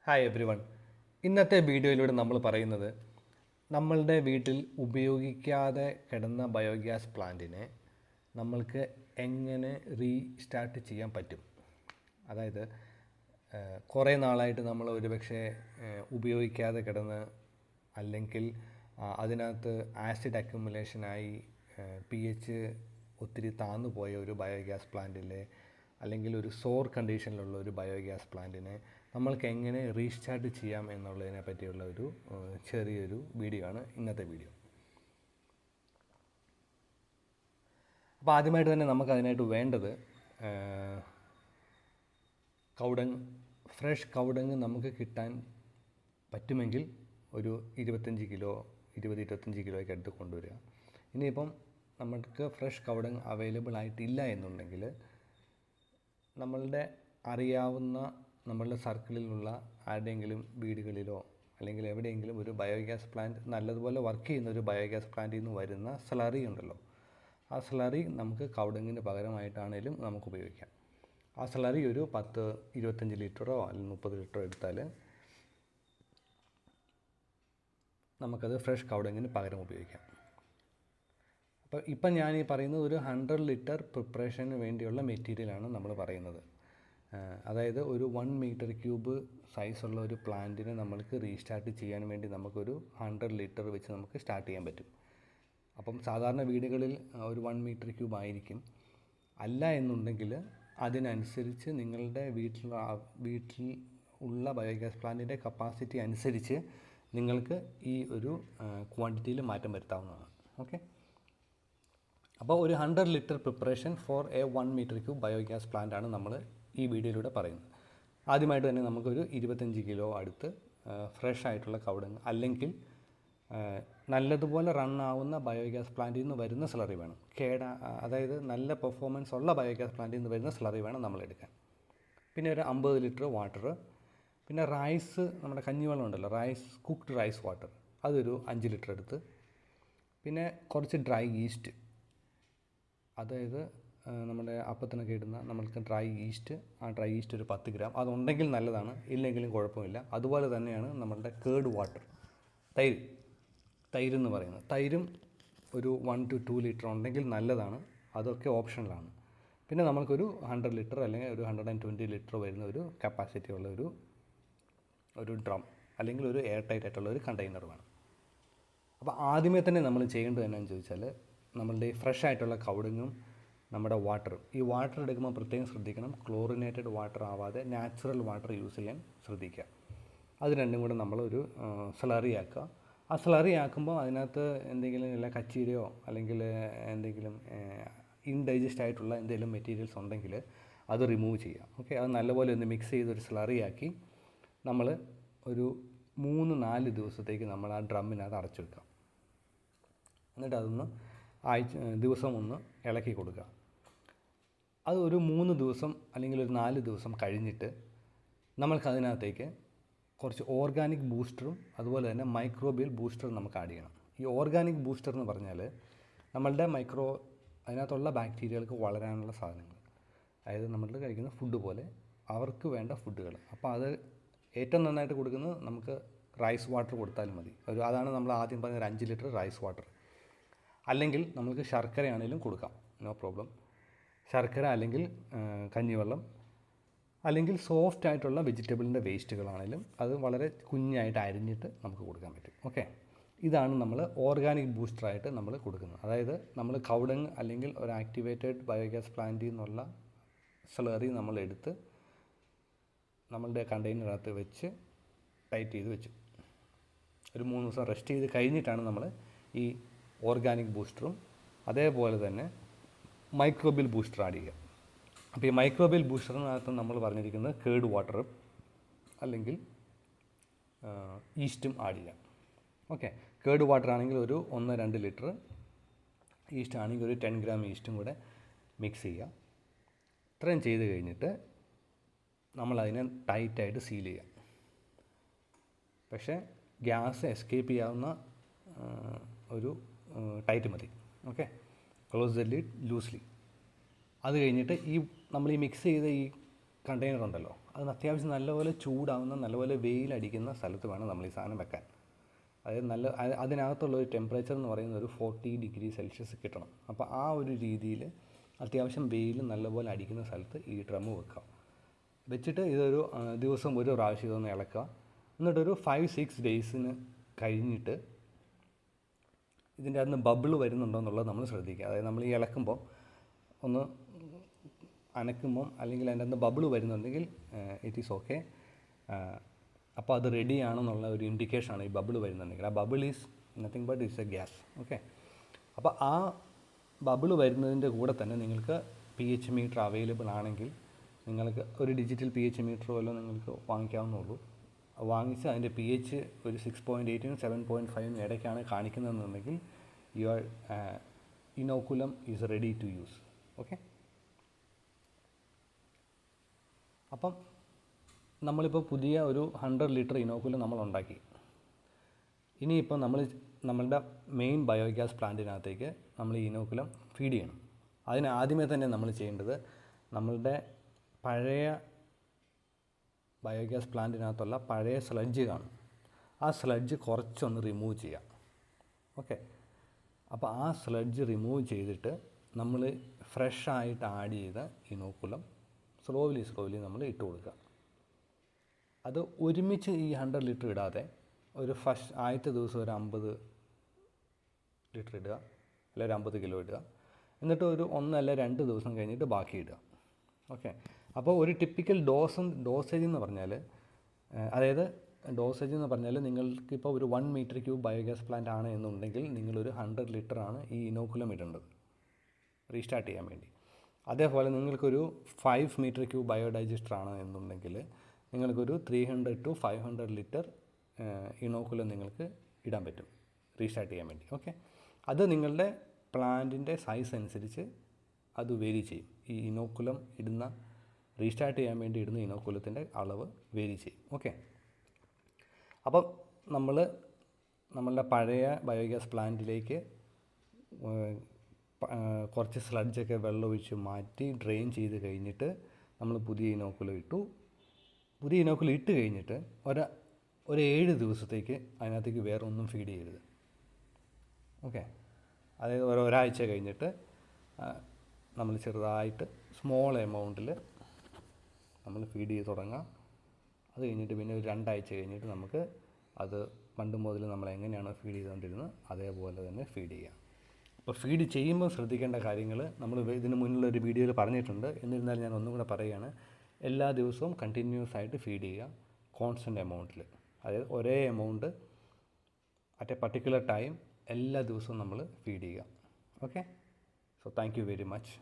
Hi every one. ഇന്നത്തെ വീഡിയോയിലൂടെ നമ്മൾ പറയുന്നത് നമ്മളുടെ വീട്ടിൽ ഉപയോഗിക്കാതെ കിടന്ന ബയോഗ്യാസ് പ്ലാന്റിനെ നമ്മൾക്ക് എങ്ങനെ റീസ്റ്റാർട്ട് ചെയ്യാൻ പറ്റും. അതായത് കുറേ നാളായിട്ട് നമ്മൾ ഒരുപക്ഷെ ഉപയോഗിക്കാതെ കിടന്ന് അല്ലെങ്കിൽ അതിനകത്ത് ആസിഡ് അക്യുമുലേഷനായി pH ഒത്തിരി താന്നു പോയ ഒരു ബയോഗ്യാസ് പ്ലാന്റിലെ അല്ലെങ്കിൽ ഒരു സോർ കണ്ടീഷനിലുള്ള ഒരു ബയോഗ്യാസ് പ്ലാന്റിനെ നമ്മൾക്ക് എങ്ങനെ റീസ്റ്റാർട്ട് ചെയ്യാം എന്നുള്ളതിനെ പറ്റിയുള്ള ഒരു ചെറിയൊരു വീഡിയോ ആണ് ഇന്നത്തെ വീഡിയോ. അപ്പോൾ ആദ്യമായിട്ട് തന്നെ നമുക്ക് അതിനായിട്ട് വേണ്ടത് കൗഡങ്, ഫ്രഷ് കൗഡങ് നമുക്ക് കിട്ടാൻ പറ്റുമെങ്കിൽ ഒരു 25 കിലോ 20-25 കിലോയ്ക്ക് അടുത്ത് കൊണ്ടുവരിക. ഇനിയിപ്പം നമുക്ക് ഫ്രഷ് കൗഡങ് അവൈലബിൾ ആയിട്ടില്ല എന്നുണ്ടെങ്കിൽ നമ്മളുടെ അറിയാവുന്ന നമ്മളുടെ സർക്കിളിലുള്ള ആരുടെയെങ്കിലും വീടുകളിലോ അല്ലെങ്കിൽ എവിടെയെങ്കിലും ഒരു ബയോഗ്യാസ് പ്ലാന്റ് നല്ലതുപോലെ വർക്ക് ചെയ്യുന്ന ഒരു ബയോഗ്യാസ് പ്ലാന്റിൽ നിന്ന് വരുന്ന സ്ലറി ഉണ്ടല്ലോ, ആ സ്ലറി നമുക്ക് കൗഡങ്ങിന് പകരമായിട്ടാണേലും നമുക്ക് ഉപയോഗിക്കാം. ആ സ്ലറി ഒരു 10-25 ലിറ്ററോ അല്ലെങ്കിൽ 30 ലിറ്ററോ എടുത്താൽ നമുക്കത് ഫ്രഷ് കൗഡങ്ങിന് പകരം ഉപയോഗിക്കാം. അപ്പോൾ ഇപ്പം ഞാൻ ഈ പറയുന്നത് ഒരു 100 ലിറ്റർ പ്രിപ്പറേഷന് വേണ്ടിയുള്ള മെറ്റീരിയലാണ് നമ്മൾ പറയുന്നത്. അതായത് ഒരു 1 മീറ്റർ ക്യൂബ് സൈസുള്ള ഒരു പ്ലാന്റിനെ നമ്മൾക്ക് റീസ്റ്റാർട്ട് ചെയ്യാൻ വേണ്ടി നമുക്കൊരു 100 ലിറ്റർ വെച്ച് നമുക്ക് സ്റ്റാർട്ട് ചെയ്യാൻ പറ്റും. അപ്പം സാധാരണ വീടുകളിൽ ഒരു 1 മീറ്റർ ക്യൂബ് ആയിരിക്കും. അല്ല എന്നുണ്ടെങ്കിൽ അതിനനുസരിച്ച് നിങ്ങളുടെ വീട്ടിൽ ഉള്ള ബയോഗ്യാസ് പ്ലാന്റിൻ്റെ കപ്പാസിറ്റി അനുസരിച്ച് നിങ്ങൾക്ക് ഈ ഒരു ക്വാണ്ടിറ്റിയിൽ മാറ്റം വരുത്താവുന്നതാണ്. ഓക്കെ, അപ്പോൾ ഒരു 100 litre preparation for a 1 metre cube biogas plant ആണ് നമ്മൾ ഈ വീഡിയോയിലൂടെ പറയുന്നത്. ആദ്യമായിട്ട് തന്നെ നമുക്കൊരു 25 കിലോ അടുത്ത് ഫ്രഷ് ആയിട്ടുള്ള കൗഡങ് അല്ലെങ്കിൽ നല്ലതുപോലെ റൺ ആവുന്ന ബയോഗ്യാസ് പ്ലാന്റിൽ നിന്ന് വരുന്ന സ്ലറി വേണം. അതായത് നല്ല പെർഫോമൻസ് ഉള്ള ബയോഗ്യാസ് പ്ലാന്റിൽ നിന്ന് വരുന്ന സ്ലറി വേണം നമ്മൾ എടുക്കാൻ. പിന്നെ ഒരു 50 ലിറ്റർ വാട്ടർ, പിന്നെ റൈസ്, നമ്മുടെ കഞ്ഞിവെള്ളം ഉണ്ടല്ലോ, കുക്ക്ഡ് റൈസ് വാട്ടർ, അതൊരു 5 ലിറ്റർ എടുത്ത്, പിന്നെ കുറച്ച് ഡ്രൈ ഈസ്റ്റ്, അതായത് നമ്മുടെ അപ്പത്തിനൊക്കെ ഇടുന്ന നമ്മൾക്ക് ഡ്രൈ ഈസ്റ്റ്, ആ ഡ്രൈ ഈസ്റ്റ് ഒരു 10 ഗ്രാം, അതുണ്ടെങ്കിൽ നല്ലതാണ്, ഇല്ലെങ്കിലും കുഴപ്പമില്ല. അതുപോലെ തന്നെയാണ് നമ്മളുടെ കേർഡ് വാട്ടർ, തൈര് എന്ന് പറയുന്നത്, തൈരും ഒരു 1-2 ലിറ്റർ ഉണ്ടെങ്കിൽ നല്ലതാണ്, അതൊക്കെ ഓപ്ഷണലാണ്. പിന്നെ നമുക്കൊരു 100 ലിറ്റർ അല്ലെങ്കിൽ ഒരു 120 ലിറ്റർ വരുന്ന ഒരു കപ്പാസിറ്റി ഉള്ള ഒരു ഡ്രം അല്ലെങ്കിൽ ഒരു എയർ ടൈറ്റ് ആയിട്ടുള്ള ഒരു കണ്ടെയ്നർ വേണം. അപ്പോൾ ആദ്യമേ തന്നെ നമ്മൾ ചെയ്യേണ്ടത് എന്നാന്ന് ചോദിച്ചാൽ, നമ്മളുടെ ഈ ഫ്രഷ് ആയിട്ടുള്ള കൗഡങ്ങും നമ്മുടെ വാട്ടറും, ഈ വാട്ടർ എടുക്കുമ്പോൾ പ്രത്യേകം ശ്രദ്ധിക്കണം, ക്ലോറിനേറ്റഡ് വാട്ടർ ആവാതെ നാച്ചുറൽ വാട്ടർ യൂസ് ചെയ്യാൻ ശ്രദ്ധിക്കുക. അത് രണ്ടും കൂടെ നമ്മളൊരു സ്ലറി ആക്കുക. ആ സ്ലറി ആക്കുമ്പോൾ അതിനകത്ത് എന്തെങ്കിലും കച്ചീരയോ അല്ലെങ്കിൽ എന്തെങ്കിലും ഇൻഡൈജസ്റ്റ് ആയിട്ടുള്ള എന്തെങ്കിലും മെറ്റീരിയൽസ് ഉണ്ടെങ്കിൽ അത് റിമൂവ് ചെയ്യുക. ഓക്കെ, അത് നല്ലപോലെ ഒന്ന് മിക്സ് ചെയ്തൊരു സ്ലറി ആക്കി നമ്മൾ ഒരു 3-4 ദിവസത്തേക്ക് നമ്മൾ ആ ഡ്രമ്മിനകത്ത് അടച്ചു വെക്കാം. എന്നിട്ട് അതൊന്ന് ദിവസം ഒന്ന് ഇളക്കി കൊടുക്കുക. അത് ഒരു 3 ദിവസം അല്ലെങ്കിൽ ഒരു 4 ദിവസം കഴിഞ്ഞിട്ട് നമ്മൾക്കതിനകത്തേക്ക് കുറച്ച് ഓർഗാനിക് ബൂസ്റ്ററും അതുപോലെ തന്നെ മൈക്രോബിയൽ ബൂസ്റ്ററും നമുക്ക് ആഡ് ചെയ്യണം. ഈ ഓർഗാനിക് ബൂസ്റ്റർ എന്ന് പറഞ്ഞാൽ നമ്മളുടെ അതിനകത്തുള്ള ബാക്ടീരിയകൾക്ക് വളരാനുള്ള സാധനങ്ങൾ, അതായത് നമ്മൾ കഴിക്കുന്ന ഫുഡ് പോലെ അവർക്ക് വേണ്ട ഫുഡുകൾ. അപ്പോൾ അത് ഏറ്റവും നന്നായിട്ട് കൊടുക്കുന്നത് നമുക്ക് റൈസ് വാട്ടർ കൊടുത്താലും മതി. അതാണ് നമ്മൾ ആദ്യം പറഞ്ഞ 5 ലിറ്റർ റൈസ് വാട്ടർ. അല്ലെങ്കിൽ നമുക്ക് ശർക്കരയാണെങ്കിലും കൊടുക്കാം, നോ പ്രോബ്ലം. ശർക്കര അല്ലെങ്കിൽ കഞ്ഞിവെള്ളം, അല്ലെങ്കിൽ സോഫ്റ്റ് ആയിട്ടുള്ള വെജിറ്റബിളിൻ്റെ വേസ്റ്റുകളാണെങ്കിലും അത് വളരെ കുഞ്ഞായിട്ട് അരിഞ്ഞിട്ട് നമുക്ക് കൊടുക്കാൻ പറ്റും. ഓക്കെ, ഇതാണ് നമ്മൾ ഓർഗാനിക് ബൂസ്റ്ററായിട്ട് നമ്മൾ കൊടുക്കുന്നത്. അതായത് നമ്മൾ കൗഡങ് അല്ലെങ്കിൽ ഒരു ആക്ടിവേറ്റഡ് ബയോഗ്യാസ് പ്ലാന്റിൽ നിന്നുള്ള സ്ലറി നമ്മൾ എടുത്ത് നമ്മളുടെ കണ്ടെയ്നറിനകത്ത് വെച്ച് ടൈറ്റ് ചെയ്ത് വെച്ചു. ഒരു 3 ദിവസം റെസ്റ്റ് ചെയ്ത് കഴിഞ്ഞിട്ടാണ് നമ്മൾ ഈ ഓർഗാനിക് ബൂസ്റ്ററും അതേപോലെ തന്നെ മൈക്രോബിയൽ ബൂസ്റ്റർ ആഡ് ചെയ്യുക. അപ്പോൾ ഈ മൈക്രോബിയൽ ബൂസ്റ്ററിനകത്ത് നമ്മൾ പറഞ്ഞിരിക്കുന്നത് കേർഡ് വാട്ടറും അല്ലെങ്കിൽ ഈസ്റ്റും ആഡ് ചെയ്യാം. ഓക്കെ, കേർഡ് വാട്ടർ ആണെങ്കിൽ ഒരു 1-2 ലിറ്റർ, ഈസ്റ്റ് ആണെങ്കിൽ ഒരു 10 ഗ്രാം ഈസ്റ്റും കൂടെ മിക്സ് ചെയ്യുക. ഇത്രയും ചെയ്ത് കഴിഞ്ഞിട്ട് നമ്മളതിനെ ടൈറ്റായിട്ട് സീൽ ചെയ്യുക. പക്ഷേ ഗ്യാസ് എസ്കേപ്പ് ചെയ്യാവുന്ന ഒരു ടൈറ്റ് മതി. Okay, close the lid loosely. അത് കഴിഞ്ഞിട്ട് നമ്മൾ ഈ മിക്സ് ചെയ്ത ഈ കണ്ടെയ്നർ ഉണ്ടല്ലോ, അത് അത്യാവശ്യം നല്ലപോലെ ചൂടാവുന്ന, നല്ലപോലെ വെയിലടിക്കുന്ന സ്ഥലത്ത് വേണം നമ്മൾ ഈ സാധനം വെക്കാൻ. അതായത് അതിനകത്തുള്ള ഒരു ടെമ്പറേച്ചർ എന്ന് പറയുന്നത് ഒരു 40 ഡിഗ്രി സെൽഷ്യസ് കിട്ടണം. അപ്പോൾ ആ ഒരു രീതിയിൽ അത്യാവശ്യം വെയിൽ നല്ലപോലെ അടിക്കുന്ന സ്ഥലത്ത് ഈ ഡ്രമ്മ് വെക്കുക. വെച്ചിട്ട് ഇതൊരു ദിവസം ഒരു പ്രാവശ്യം ഇതൊന്ന് ഇളക്കുക. എന്നിട്ടൊരു 5-6 ഡേയ്സിന് കഴിഞ്ഞിട്ട് ഇതിൻ്റെ അകത്ത് നിന്ന് ബബിൾ വരുന്നുണ്ടോ എന്നുള്ളത് നമ്മൾ ശ്രദ്ധിക്കുക. അതായത് നമ്മൾ ഈ ഇളക്കുമ്പോൾ ഒന്ന് അനക്കുമ്പം അല്ലെങ്കിൽ അതിൻ്റെ അകത്ത് ബബിൾ വരുന്നുണ്ടെങ്കിൽ ഇറ്റ് ഈസ് ഓക്കെ. അപ്പോൾ അത് റെഡി ആണെന്നുള്ള ഒരു ഇൻഡിക്കേഷനാണ് ഈ ബബിൾ വരുന്നുണ്ടെങ്കിൽ. ആ bubble is nothing but it's A gas. Okay. അപ്പോൾ ആ ബബിൾ വരുന്നതിൻ്റെ കൂടെ തന്നെ നിങ്ങൾക്ക് pH മീറ്റർ അവൈലബിൾ ആണെങ്കിൽ നിങ്ങൾക്ക് ഒരു ഡിജിറ്റൽ pH മീറ്റർ വല്ലതും നിങ്ങൾക്ക് വാങ്ങിക്കാവുന്നുള്ളൂ. വാങ്ങിച്ച് അതിൻ്റെ pH ഒരു 6.8-നും 7.5-നും ഇടയ്ക്കാണ് കാണിക്കുന്നതെന്നുണ്ടെങ്കിൽ your inoculum is ready to use. Okay. അപ്പം നമ്മളിപ്പോൾ പുതിയ ഒരു 100 ലിറ്റർ ഇനോക്കുലം നമ്മൾ ഉണ്ടാക്കി. ഇനിയിപ്പോൾ നമ്മളുടെ മെയിൻ ബയോഗ്യാസ് പ്ലാന്റിനകത്തേക്ക് നമ്മൾ ഈ ഇനോക്കുലം ഫീഡ് ചെയ്യണം. അതിന് ആദ്യമേ തന്നെ നമ്മൾ ചെയ്യേണ്ടത് നമ്മളുടെ പഴയ ബയോഗ്യാസ് പ്ലാന്റിനകത്തുള്ള പഴയ സ്ലഡ്ജ് കാണും. ആ സ്ലഡ്ജ് കുറച്ചൊന്ന് റിമൂവ് ചെയ്യാം. ഓക്കെ. അപ്പോൾ ആ സ്ലഡ്ജ് റിമൂവ് ചെയ്തിട്ട് നമ്മൾ ഫ്രഷ് ആയിട്ട് ആഡ് ചെയ്ത ഇനോക്കുലം സ്ലോലി നമ്മൾ ഇട്ട് കൊടുക്കുക. അത് ഒരുമിച്ച് ഈ 100 ലിറ്റർ ഇടാതെ ഒരു ആദ്യത്തെ ദിവസം ഒരു 50 ലിറ്റർ ഇടുക, അല്ലെങ്കിൽ ഒരു 50 കിലോ ഇടുക. എന്നിട്ട് ഒരു 1 അല്ല 2 ദിവസം കഴിഞ്ഞിട്ട് ബാക്കി ഇടുക. ഓക്കെ. അപ്പോൾ ഒരു ടിപ്പിക്കൽ ഡോസേജ് എന്ന് പറഞ്ഞാൽ, അതായത് ഡോസേജ് എന്ന് പറഞ്ഞാൽ നിങ്ങൾക്കിപ്പോൾ ഒരു 1 മീറ്റർ ക്യൂബ് ബയോഗ്യാസ് പ്ലാന്റ് ആണ് എന്നുണ്ടെങ്കിൽ നിങ്ങളൊരു 100 ലിറ്ററാണ് ഈ ഇനോക്കുലം ഇടേണ്ടത് റീസ്റ്റാർട്ട് ചെയ്യാൻ വേണ്ടി. അതേപോലെ നിങ്ങൾക്കൊരു 5 മീറ്റർ ക്യൂബ് ബയോഡൈജസ്റ്റർ ആണ് എന്നുണ്ടെങ്കിൽ നിങ്ങൾക്കൊരു 300 to 500 ലിറ്റർ ഇനോക്കുലം നിങ്ങൾക്ക് ഇടാൻ പറ്റും റീസ്റ്റാർട്ട് ചെയ്യാൻ വേണ്ടി. ഓക്കെ. അത് നിങ്ങളുടെ പ്ലാന്റിൻ്റെ സൈസ് അനുസരിച്ച് അത് വേരി ചെയ്യും. ഈ ഇനോക്കുലം റീസ്റ്റാർട്ട് ചെയ്യാൻ വേണ്ടി ഇടുന്ന ഇനോക്കുലത്തിൻ്റെ അളവ് വേരി ചെയ്യും. ഓക്കെ. അപ്പം നമ്മളുടെ പഴയ ബയോഗ്യാസ് പ്ലാന്റിലേക്ക് കുറച്ച് സ്ലഡ്ജൊക്കെ വെള്ളമൊഴിച്ച് മാറ്റി ഡ്രെയിൻ ചെയ്ത് കഴിഞ്ഞിട്ട് നമ്മൾ പുതിയ ഇനോക്കുലം ഇട്ടു. പുതിയ ഇനോക്കുലം ഇട്ട് കഴിഞ്ഞിട്ട് ഒരു 7 ദിവസത്തേക്ക് അതിനകത്തേക്ക് വേറെ ഒന്നും ഫീഡ് ചെയ്യരുത്. ഓക്കെ. അതായത് ഒരാഴ്ച കഴിഞ്ഞിട്ട് നമ്മൾ ചെറുതായിട്ട് സ്മോൾ എമൗണ്ടിൽ നമ്മൾ ഫീഡ് ചെയ്ത് തുടങ്ങാം. അത് കഴിഞ്ഞിട്ട് പിന്നെ ഒരു 2 ആഴ്ച കഴിഞ്ഞിട്ട് നമുക്ക് അത് പണ്ട് മുതൽ നമ്മൾ എങ്ങനെയാണോ ഫീഡ് ചെയ്തുകൊണ്ടിരുന്നത് അതേപോലെ തന്നെ ഫീഡ് ചെയ്യാം. അപ്പോൾ ഫീഡ് ചെയ്യുമ്പോൾ ശ്രദ്ധിക്കേണ്ട കാര്യങ്ങൾ നമ്മൾ ഇതിന് മുന്നിലൊരു വീഡിയോയിൽ പറഞ്ഞിട്ടുണ്ട്. എന്നിരുന്നാലും ഞാൻ ഒന്നും കൂടെ പറയുകയാണ്. എല്ലാ ദിവസവും കണ്ടിന്യൂസ് ആയിട്ട് ഫീഡ് ചെയ്യുക, കോൺസ്റ്റൻ്റ് എമൗണ്ടിൽ. അതായത് ഒരേ amount at A particular time എല്ലാ ദിവസവും നമ്മൾ ഫീഡ് ചെയ്യുക. Okay. So thank you very much.